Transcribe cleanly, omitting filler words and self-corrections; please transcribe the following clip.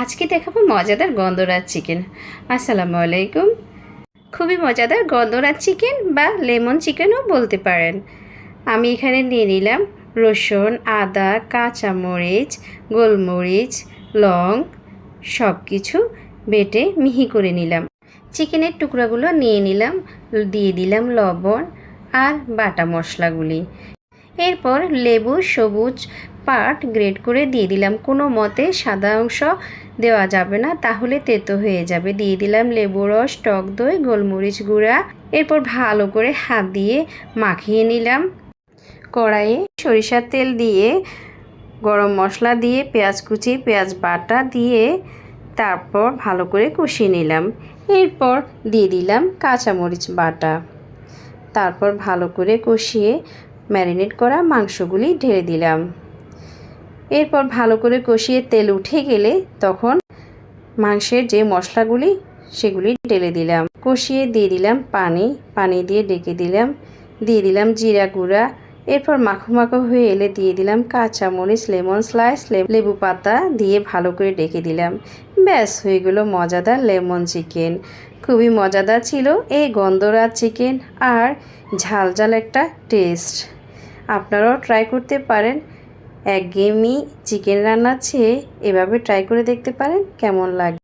আজকে দেখাবো মজাদার গন্ধরাজ চিকেন। আসসালামু আলাইকুম। খুবই মজাদার গন্ধরাজ চিকেন বা লেমন চিকেনও বলতে পারেন। আমি এখানে নিয়ে নিলাম রসুন, আদা, কাঁচামরিচ, গোলমরিচ, লং সব কিছু বেটে মিহি করে নিলাম। চিকেনের টুকরাগুলো নিয়ে নিলাম, দিয়ে দিলাম লবণ আর বাটা মশলাগুলি। এরপর লেবু সবুজ পার্ট গ্রেট করে দিয়ে দিলাম। কোনো মতে সাদা অংশ দেওয়া যাবে না, তাহলে তেতো হয়ে যাবে। দিয়ে দিলাম লেবু রস, টক দই, গোলমরিচ গুঁড়া। এরপর ভালো করে হাত দিয়ে মাখিয়ে নিলাম। কড়াইয়ে সরিষার তেল দিয়ে, গরম মশলা দিয়ে, পেঁয়াজ কুচি, পেঁয়াজ বাটা দিয়ে তারপর ভালো করে কষিয়ে নিলাম। এরপর দিয়ে দিলাম কাঁচামরিচ বাটা। তারপর ভালো করে কষিয়ে ম্যারিনেট করা মাংসগুলি ঢেলে দিলাম। এরপর ভালো করে কষিয়ে তেল উঠে গেলে তখন মাংসের যে মশলাগুলি সেগুলি ঢেলে দিলাম। কষিয়ে দিয়ে দিলাম পানি দিয়ে ঢেকে দিলাম। দিয়ে দিলাম জিরা গুঁড়া। এরপর মাখো মাখো হয়ে এলে দিয়ে দিলাম কাঁচামরিচ, লেমন স্লাইস, লেবু পাতা দিয়ে ভালো করে ঢেকে দিলাম। ব্যাস হয়ে গেল মজাদার লেমন চিকেন। খুবই মজাদার ছিল এই গন্ধরাজ চিকেন আর ঝাল ঝাল একটা টেস্ট। আপনারাও ট্রাই করতে পারেন। একঘেয়েমি চিকেন রান্নার চেয়ে এভাবে ট্রাই করে দেখতে পারেন কেমন লাগে।